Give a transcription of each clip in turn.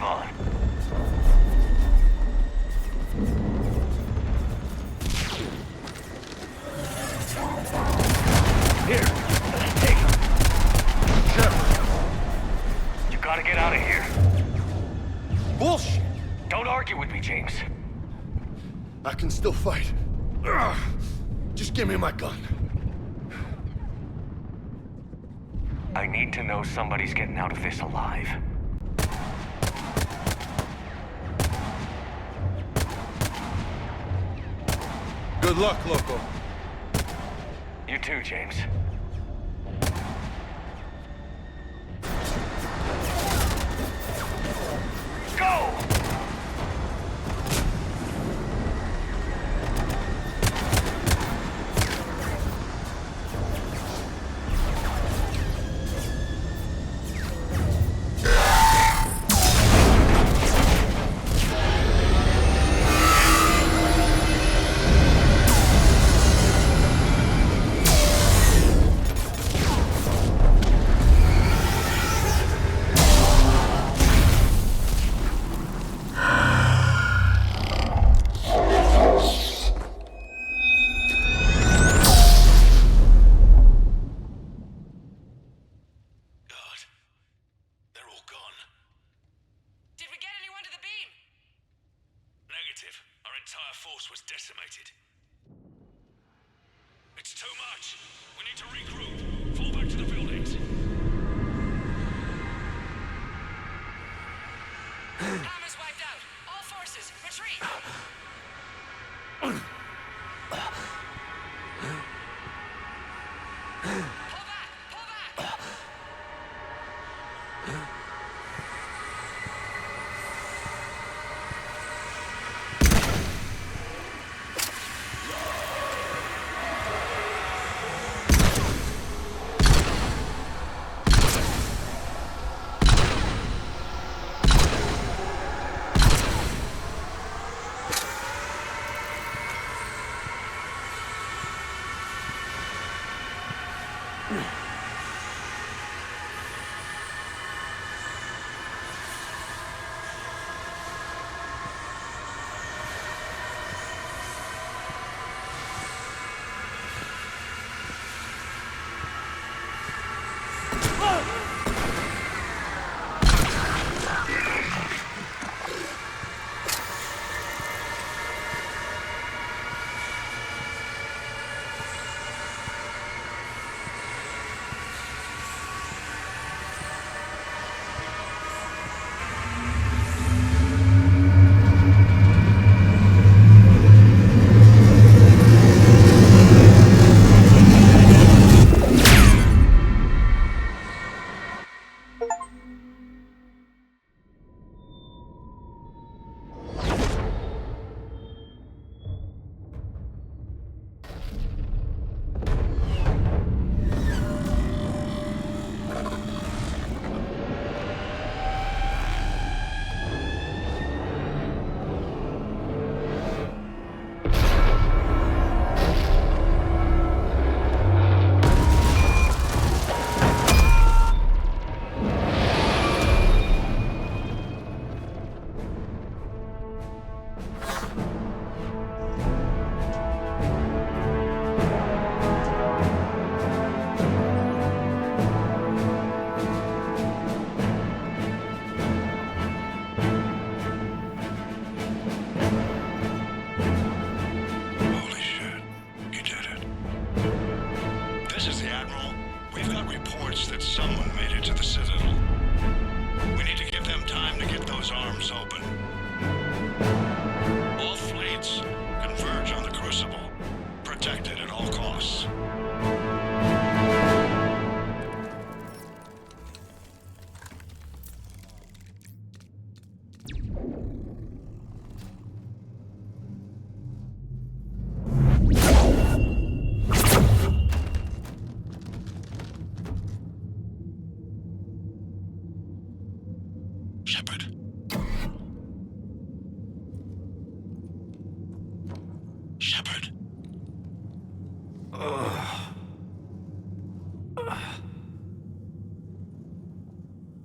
on. Here, take him. Shepard. You gotta get out of here. Bullshit! Don't argue with me, James. I can still fight. Ugh. Just give me my gun. I need to know somebody's getting out of this alive. Good luck, Loco. You too, James. Go!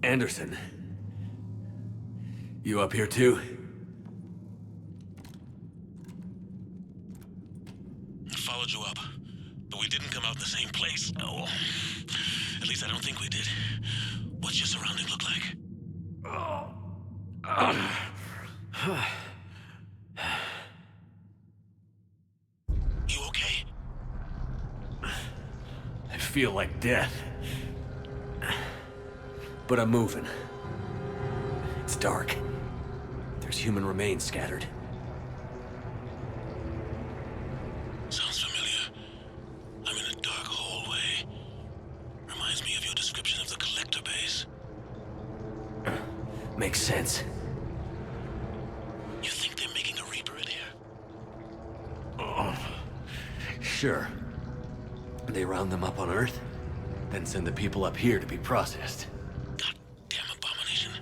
Anderson. You up here too? Followed you up, but we didn't come out in the same place. Oh, at least I don't think we did. What's your surrounding look like? You okay? I feel like death. But I'm moving. It's dark. There's human remains scattered. Sounds familiar. I'm in a dark hallway. Reminds me of your description of the collector base. Makes sense. You think they're making a Reaper in here? Sure. They round them up on Earth, then send the people up here to be processed. Goddamn abomination.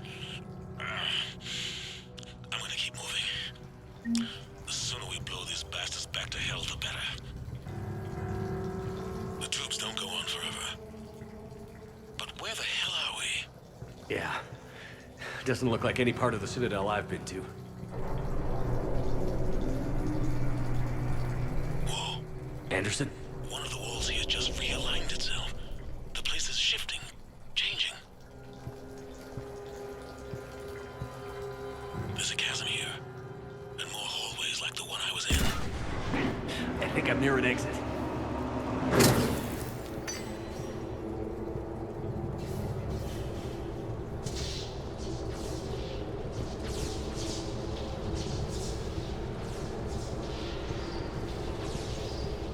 I'm gonna keep moving. The sooner we blow these bastards back to hell, the better. The tubes don't go on forever. But where the hell are we? Yeah. Doesn't look like any part of the Citadel I've been to. Whoa. Anderson? One of the walls here just realigned itself. The place is shifting, changing. There's a chasm here, and more hallways like the one I was in. I think I'm near an exit.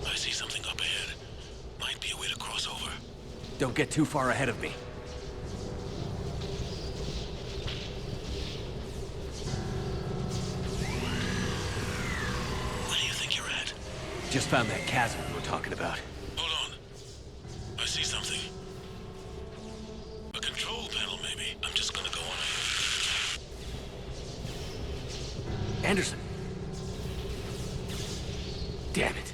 I see something up ahead. Might be a way to cross over. Don't get too far ahead of me. Where do you think you're at? Just found that chasm we were talking about. Hold on. I see something. A control panel, maybe. I'm just gonna go on ahead. Anderson! Damn it.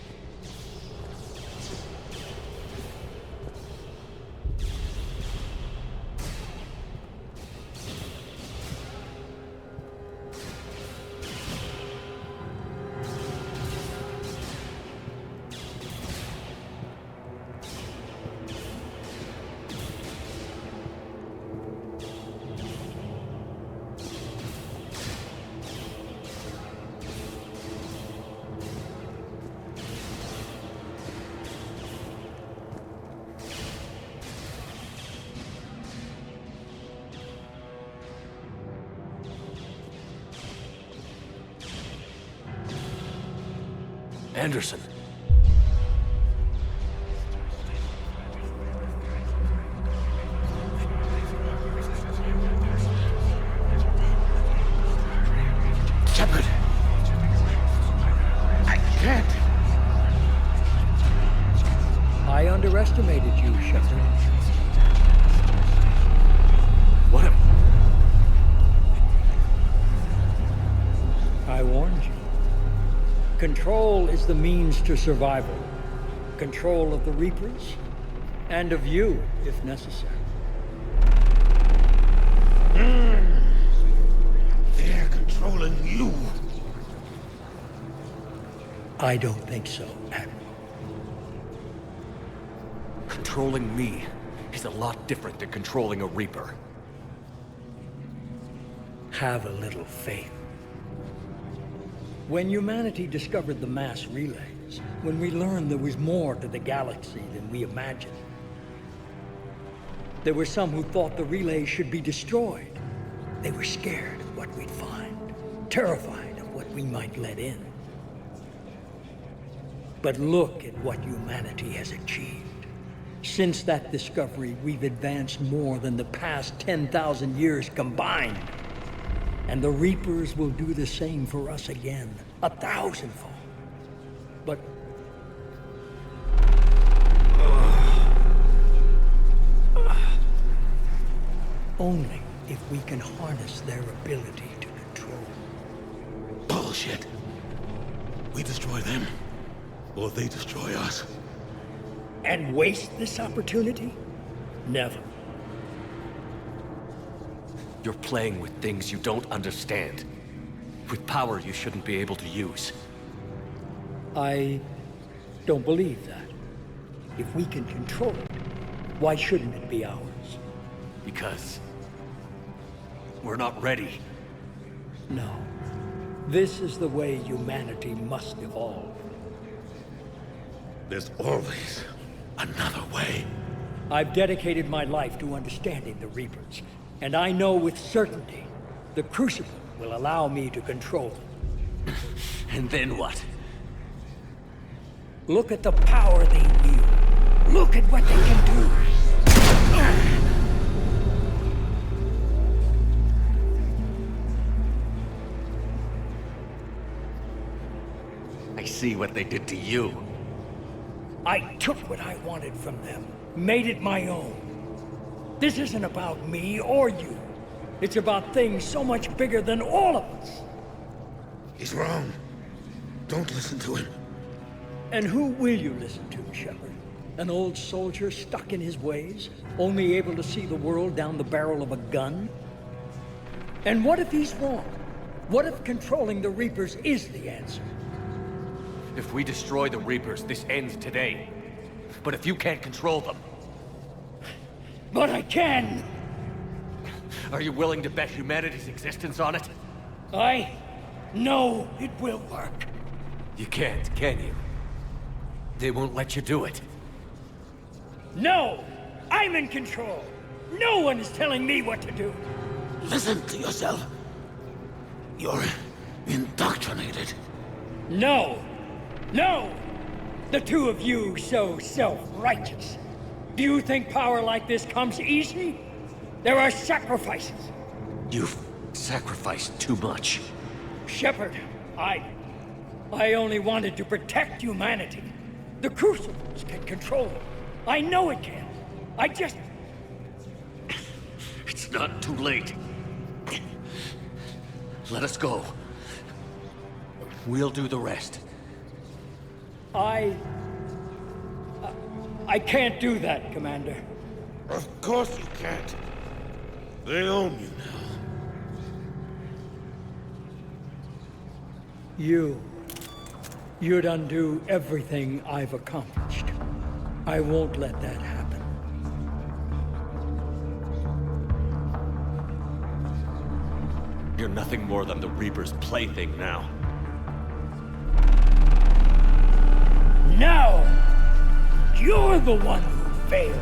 Anderson. Shepard! I can't! I underestimated you, Shepard. What a... I warned you. Control is the means to survival. Control of the Reapers, and of you, if necessary. They're controlling you. I don't think so, Admiral. Controlling me is a lot different than controlling a Reaper. Have a little faith. When humanity discovered the mass relays, when we learned there was more to the galaxy than we imagined, there were some who thought the relays should be destroyed. They were scared of what we'd find, terrified of what we might let in. But look at what humanity has achieved. Since that discovery, we've advanced more than the past 10,000 years combined. And the Reapers will do the same for us again, 1,000-fold. But... only if we can harness their ability to control. Bullshit. We destroy them, or they destroy us. And waste this opportunity? Never. You're playing with things you don't understand. With power you shouldn't be able to use. I don't believe that. If we can control it, why shouldn't it be ours? Because... we're not ready. No. This is the way humanity must evolve. There's always another way. I've dedicated my life to understanding the Reapers, and I know with certainty the Crucible will allow me to control them. And then what? Look at the power they wield. Look at what they can do. I see what they did to you. I took what I wanted from them, made it my own. This isn't about me or you. It's about things so much bigger than all of us. He's wrong. Don't listen to him. And who will you listen to, Shepard? An old soldier stuck in his ways, only able to see the world down the barrel of a gun? And what if he's wrong? What if controlling the Reapers is the answer? If we destroy the Reapers, this ends today. But if you can't control them... But I can! Are you willing to bet humanity's existence on it? I know it will work. You can't, can you? They won't let you do it. No! I'm in control! No one is telling me what to do! Listen to yourself. You're indoctrinated. No! No! The two of you so self-righteous. Do you think power like this comes easy? There are sacrifices. You've sacrificed too much. Shepard, I only wanted to protect humanity. The Crucibles can control it. I know it can. I just... It's not too late. Let us go. We'll do the rest. I can't do that, Commander. Of course you can't. They own you now. You'd undo everything I've accomplished. I won't let that happen. You're nothing more than the Reaper's plaything now. Now, you're the one who failed.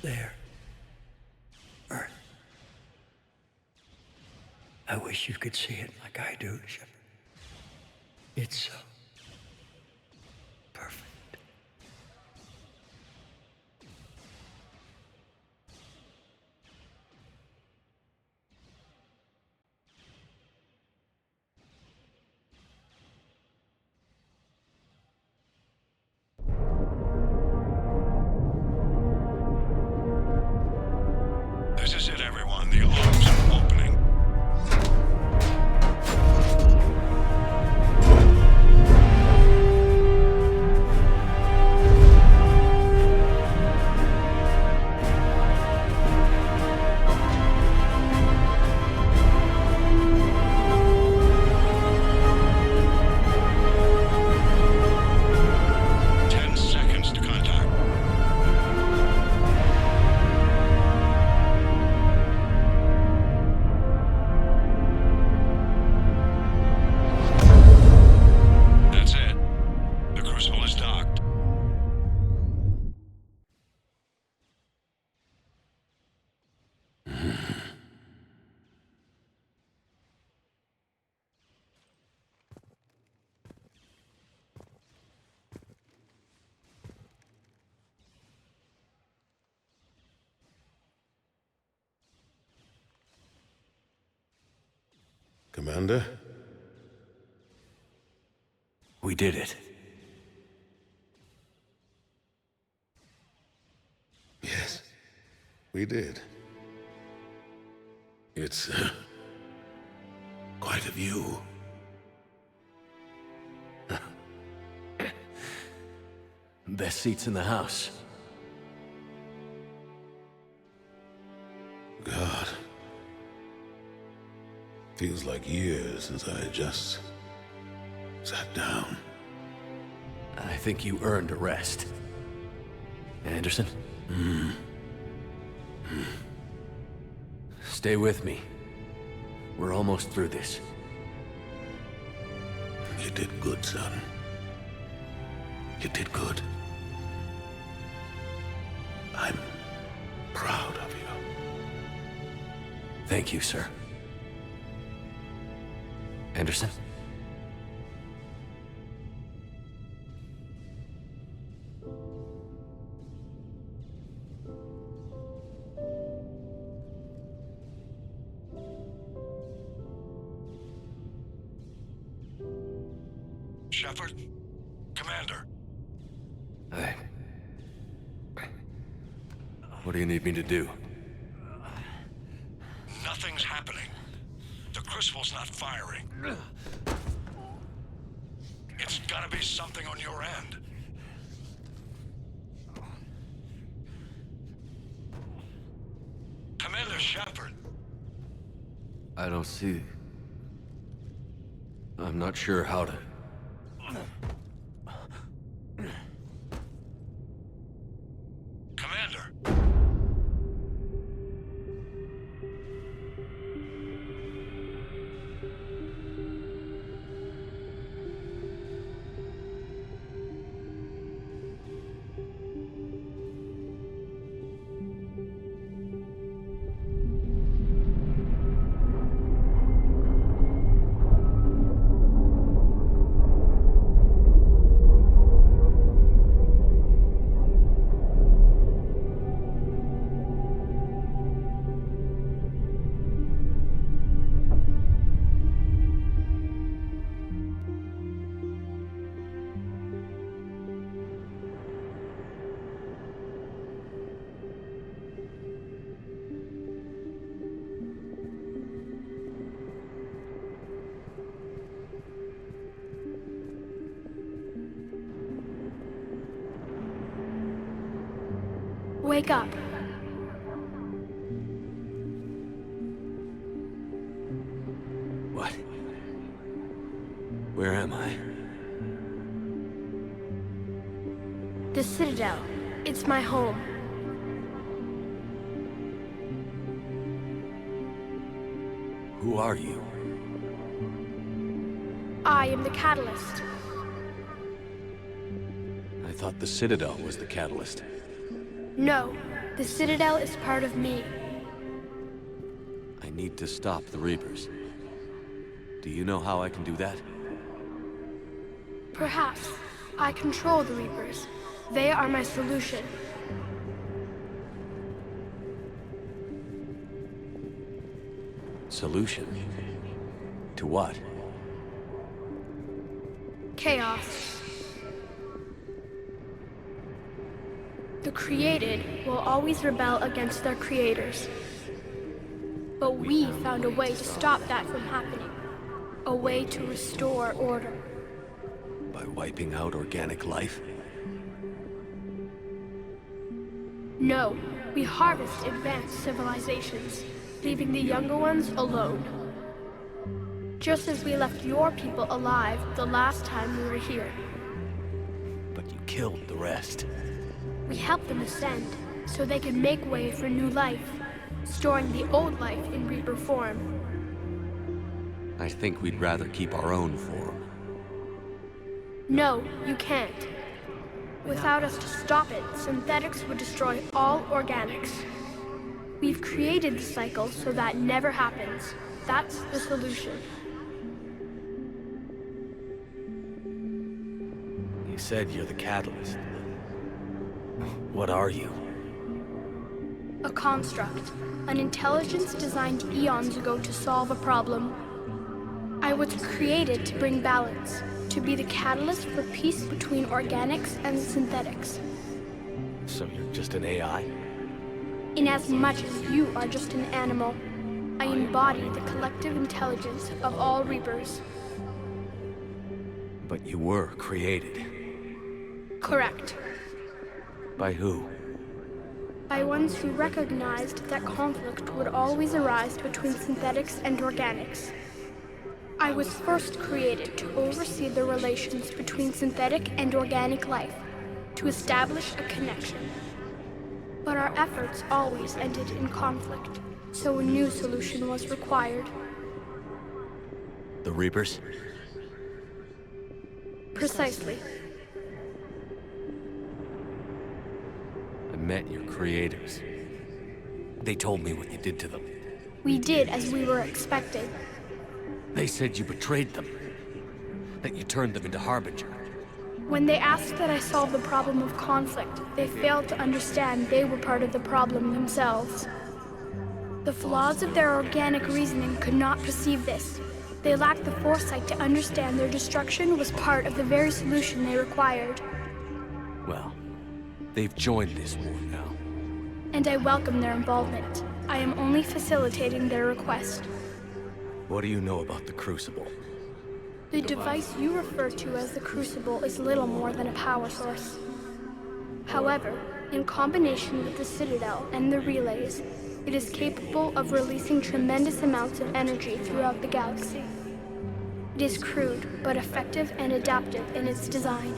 There. Earth. I wish you could see it like I do, Shepard. It's so perfect. This is it, everyone. The alarms are opening. Commander? We did it. Yes, we did. It's quite a view. Best seats in the house. God. Feels like years since I just sat down. I think you earned a rest. Anderson? Stay with me. We're almost through this. You did good, son. You did good. I'm proud of you. Thank you, sir. Anderson? Shepard? Commander? Hey. What do you need me to do? Nothing's happening. The crucible's not firing. It's gotta be something on your end. Commander Shepard. I don't see... I'm not sure how to... Commander. Wake up. What? Where am I? The Citadel. It's my home. Who are you? I am the catalyst. I thought the Citadel was the catalyst. No, the Citadel is part of me. I need to stop the Reapers. Do you know how I can do that? Perhaps. I control the Reapers. They are my solution. Solution? To what? Chaos. The created will always rebel against their creators. But we found a way to stop that from happening. A way to restore order. By wiping out organic life? No, we harvest advanced civilizations, leaving the younger ones alone. Just as we left your people alive the last time we were here. But you killed the rest. We helped them ascend, so they could make way for new life, storing the old life in Reaper form. I think we'd rather keep our own form. No, you can't. Without us to stop it, synthetics would destroy all organics. We've created the cycle so that never happens. That's the solution. You said you're the catalyst. What are you? A construct. An intelligence designed eons ago to solve a problem. I was created to bring balance, to be the catalyst for peace between organics and synthetics. So you're just an AI? Inasmuch as you are just an animal, I embody the collective intelligence of all Reapers. But you were created. Correct. By who? By ones who recognized that conflict would always arise between synthetics and organics. I was first created to oversee the relations between synthetic and organic life, to establish a connection. But our efforts always ended in conflict, so a new solution was required. The Reapers? Precisely. I met your creators. They told me what you did to them. We did as we were expected. They said you betrayed them. That you turned them into Harbinger. When they asked that I solve the problem of conflict, they failed to understand they were part of the problem themselves. The flaws of their organic reasoning could not perceive this. They lacked the foresight to understand their destruction was part of the very solution they required. Well, they've joined this war now. And I welcome their involvement. I am only facilitating their request. What do you know about the Crucible? The device you refer to as the Crucible is little more than a power source. However, in combination with the Citadel and the relays, it is capable of releasing tremendous amounts of energy throughout the galaxy. It is crude, but effective and adaptive in its design.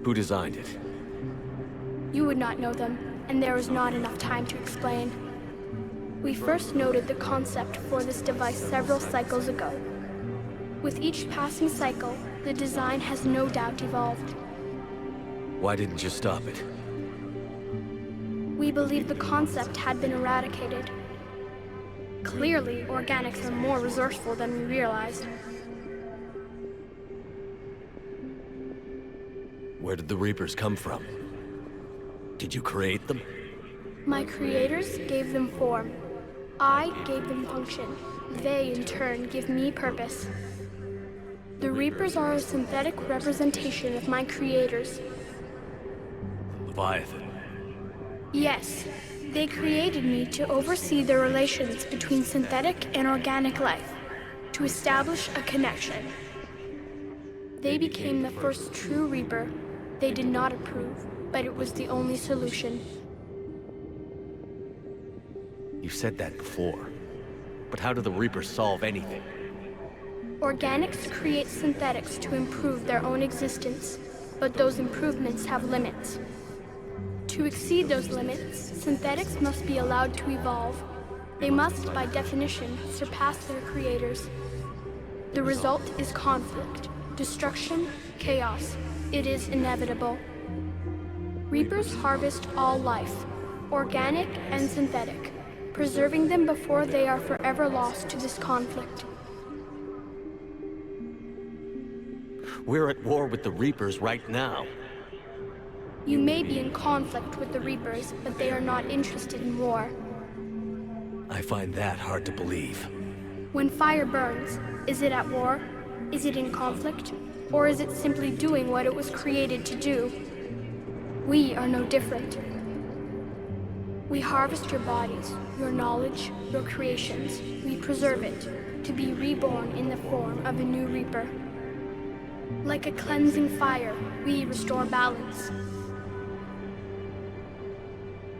Who designed it? You would not know them, and there is not enough time to explain. We first noted the concept for this device several cycles ago. With each passing cycle, the design has no doubt evolved. Why didn't you stop it? We believed the concept had been eradicated. Clearly, organics are more resourceful than we realized. Where did the Reapers come from? Did you create them? My creators gave them form. I gave them function. They, in turn, give me purpose. The Reapers are a synthetic representation of my creators. Leviathan. Yes, they created me to oversee the relations between synthetic and organic life, to establish a connection. They became the first true Reaper. They did not approve, but it was the only solution. You've said that before. But how do the Reapers solve anything? Organics create synthetics to improve their own existence, but those improvements have limits. To exceed those limits, synthetics must be allowed to evolve. They must, by definition, surpass their creators. The result is conflict, destruction, chaos. It is inevitable. Reapers harvest all life, organic and synthetic, preserving them before they are forever lost to this conflict. We're at war with the Reapers right now. You may be in conflict with the Reapers, but they are not interested in war. I find that hard to believe. When fire burns, is it at war? Is it in conflict? Or is it simply doing what it was created to do? We are no different. We harvest your bodies, your knowledge, your creations. We preserve it, to be reborn in the form of a new Reaper. Like a cleansing fire, we restore balance.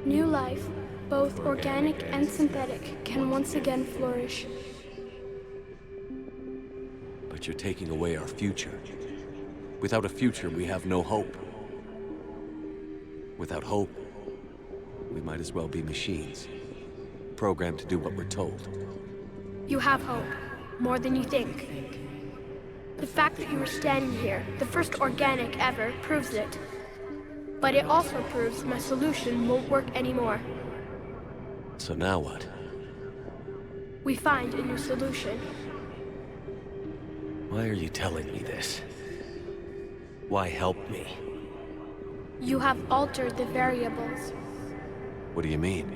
New life, both organic and synthetic, can once again flourish. But you're taking away our future. Without a future, we have no hope. Without hope, we might as well be machines, programmed to do what we're told. You have hope, more than you think. The fact that you are standing here, the first organic ever, proves it. But it also proves my solution won't work anymore. So now what? We find a new solution. Why are you telling me this? Why help me? You have altered the variables. What do you mean?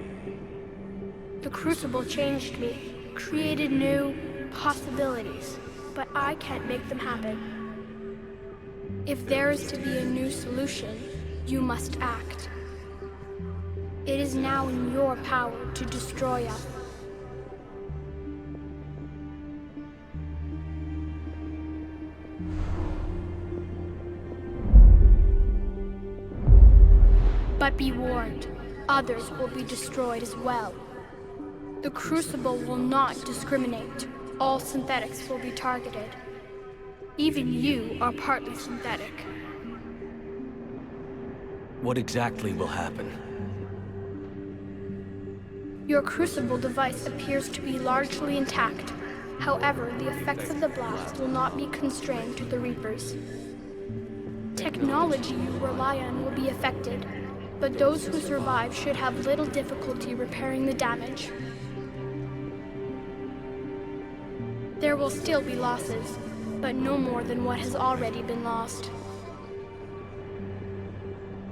The Crucible changed me, created new possibilities. but I can't make them happen. If there is to be a new solution, you must act. It is now in your power to destroy us. But be warned, others will be destroyed as well. The Crucible will not discriminate. All synthetics will be targeted. Even you are partly synthetic. What exactly will happen? Your Crucible device appears to be largely intact. However, the effects of the blast will not be constrained to the Reapers. Technology you rely on will be affected, but those who survive should have little difficulty repairing the damage. There will still be losses, but no more than what has already been lost.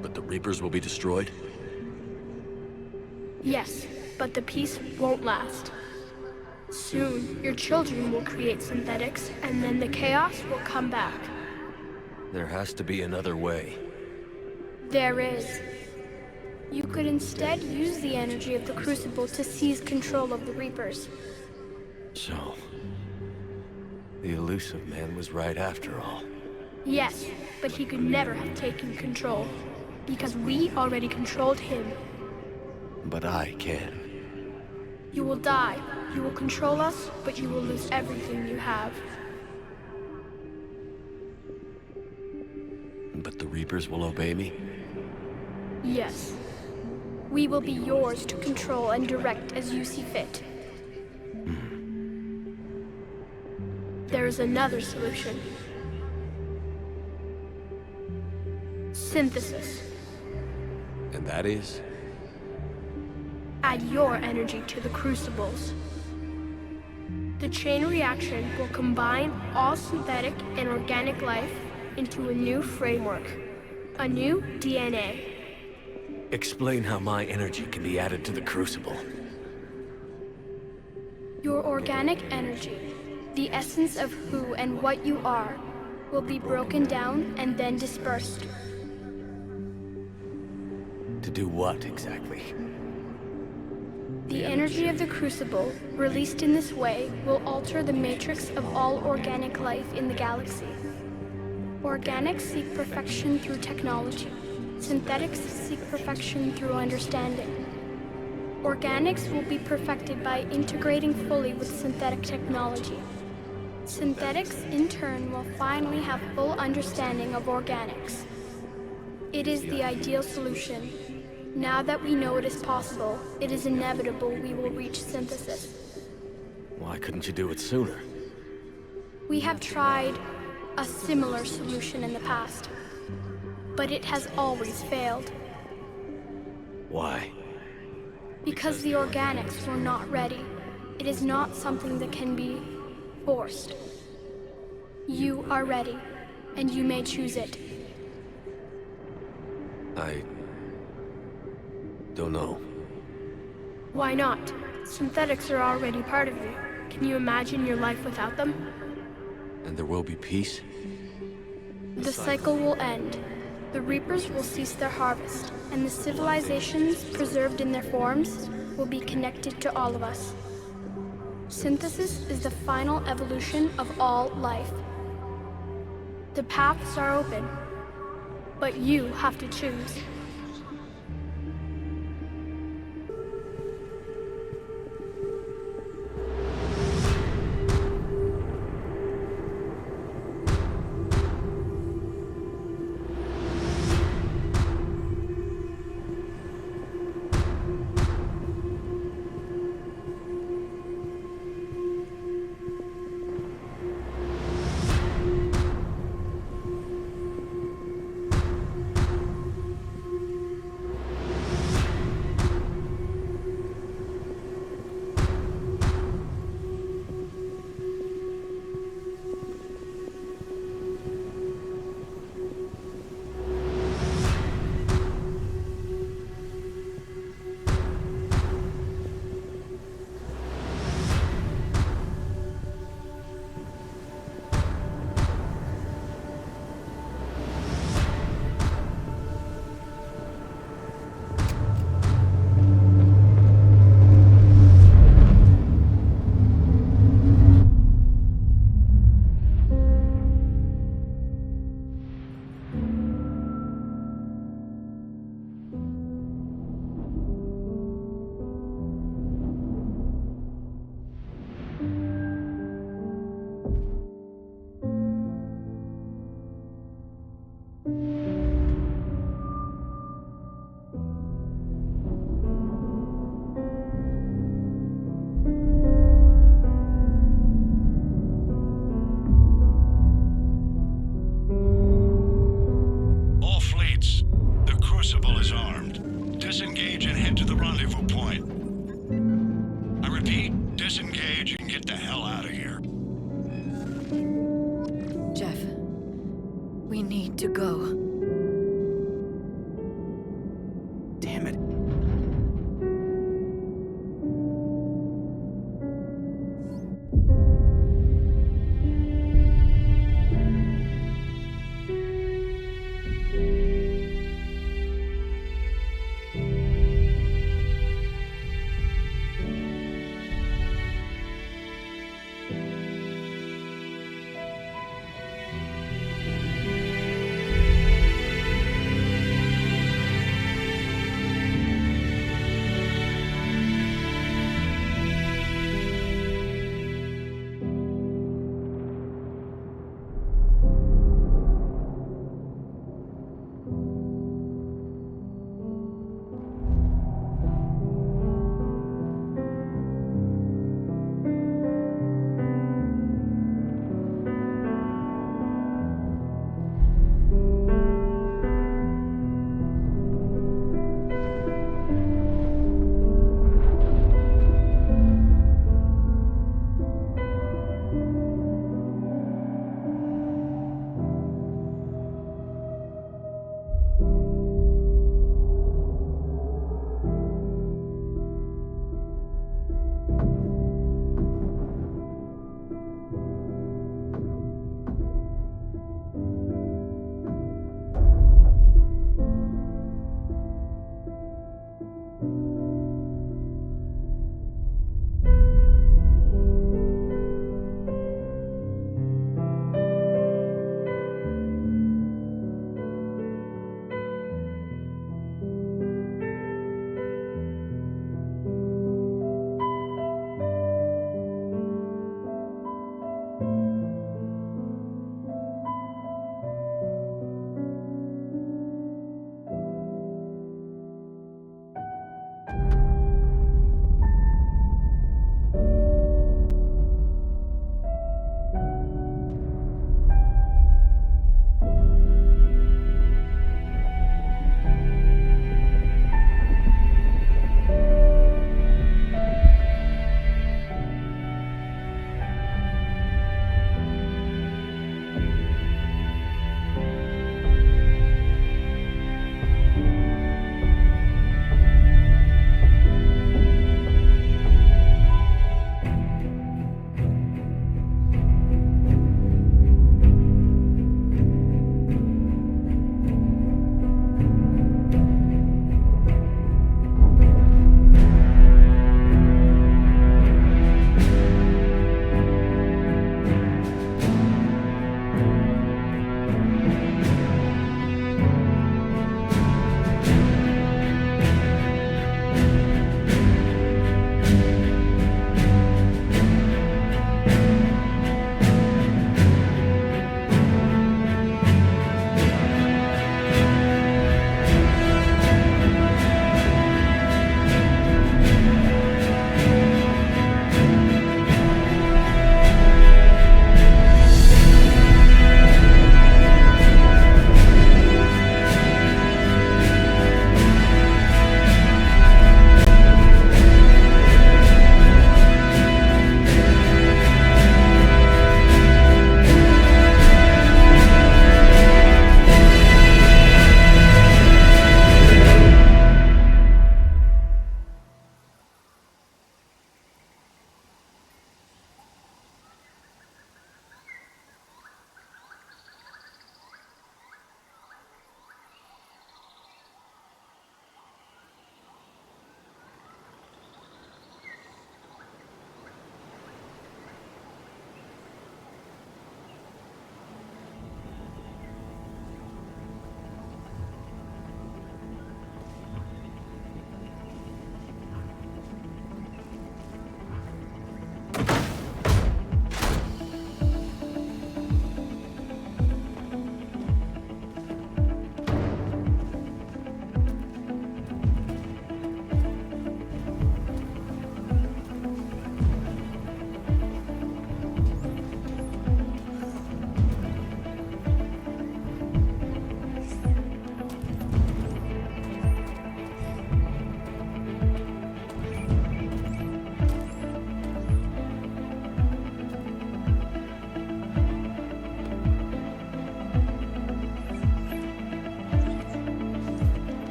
But the Reapers will be destroyed? Yes, but the peace won't last. Soon, your children will create synthetics, and then the chaos will come back. There has to be another way. There is. You could instead use the energy of the Crucible to seize control of the Reapers. So, the elusive man was right after all. Yes, but he could never have taken control, because we already controlled him. But I can. You will die. You will control us, but you will lose everything you have. But the Reapers will obey me? Yes. We will be yours to control and direct as you see fit. There is another solution. Synthesis. And that is? Add your energy to the Crucibles. The chain reaction will combine all synthetic and organic life into a new framework, a new DNA. Explain how my energy can be added to the Crucible. Your organic energy, the essence of who and what you are, will be broken down and then dispersed. To do what, exactly? The energy of the Crucible, released in this way, will alter the matrix of all organic life in the galaxy. Organics seek perfection through technology. Synthetics seek perfection through understanding. Organics will be perfected by integrating fully with synthetic technology. Synthetics, in turn, will finally have full understanding of organics. It is the ideal solution. Now that we know it is possible, it is inevitable we will reach synthesis. Why couldn't you do it sooner? We have tried a similar solution in the past, but it has always failed. Why? Because the organics were not ready. It is not something that can be forced. You are ready, and you may choose it. I don't know. Why not? Synthetics are already part of you. Can you imagine your life without them? And there will be peace? The cycle will end. The Reapers will cease their harvest, and the civilizations preserved in their forms will be connected to all of us. Synthesis is the final evolution of all life. The paths are open, but you have to choose. disengage and head to the rendezvous point. I repeat, disengage and get the hell out of here. Jeff, we need to go. Damn it.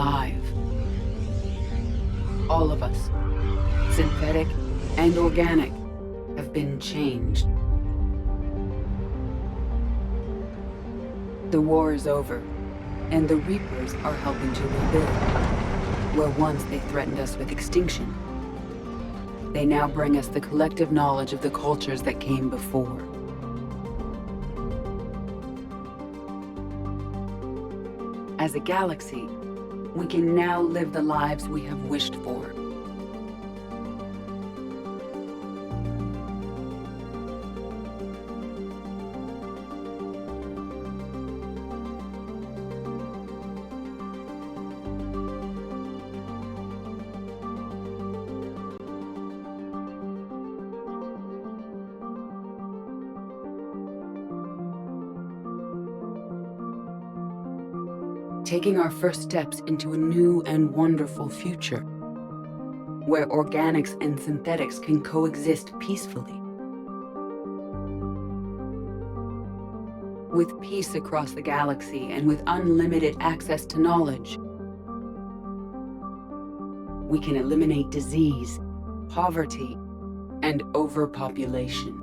alive. All of us, synthetic and organic, have been changed. The war is over, and the Reapers are helping to rebuild. Where once they threatened us with extinction, they now bring us the collective knowledge of the cultures that came before. As a galaxy, we can now live the lives we have wished for. Taking our first steps into a new and wonderful future, where organics and synthetics can coexist peacefully. With peace across the galaxy and with unlimited access to knowledge, we can eliminate disease, poverty, and overpopulation.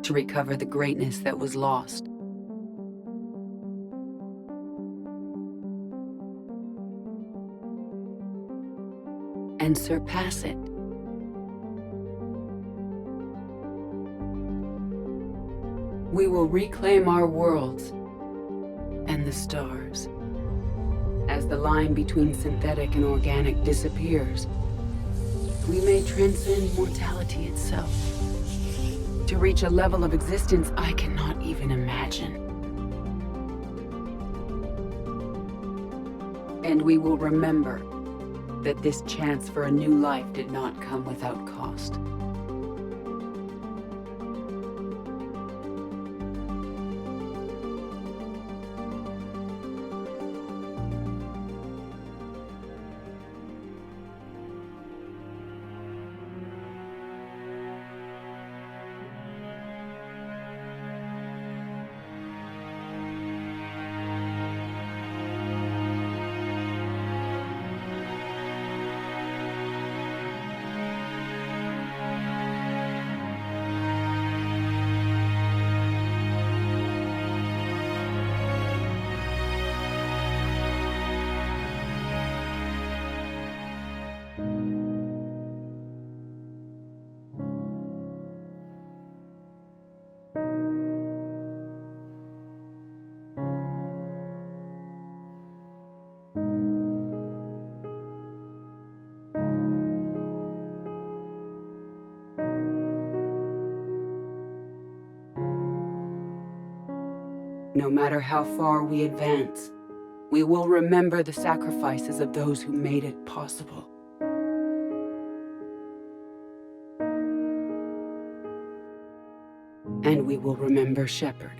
To recover the greatness that was lost. And surpass it. We will reclaim our worlds and the stars. As the line between synthetic and organic disappears, we may transcend mortality itself to reach a level of existence I cannot even imagine. And we will remember that this chance for a new life did not come without cost. No matter how far we advance, we will remember the sacrifices of those who made it possible. And we will remember Shepard.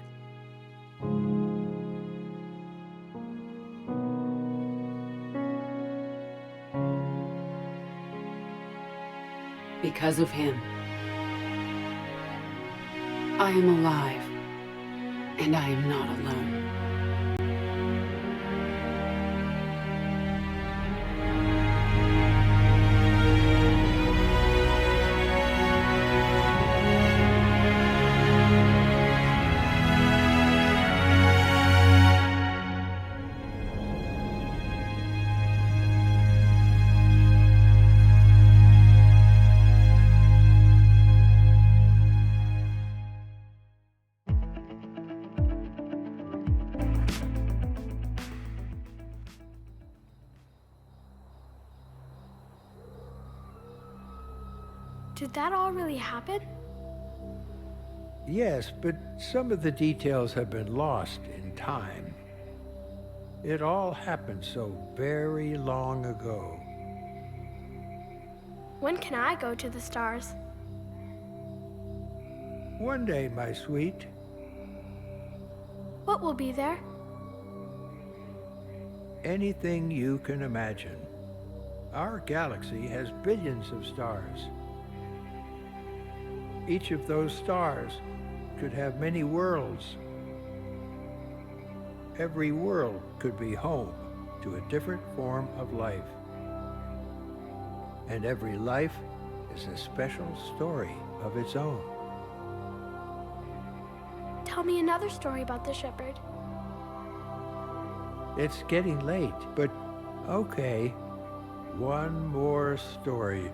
Because of him, I am alive. And I am not alone. Did that all really happen? Yes, but some of the details have been lost in time. It all happened so very long ago. When can I go to the stars? One day, my sweet. What will be there? Anything you can imagine. Our galaxy has billions of stars. Each of those stars could have many worlds. every world could be home to a different form of life. And every life is a special story of its own. Tell me another story about the Shepherd. It's getting late, but okay. One more story.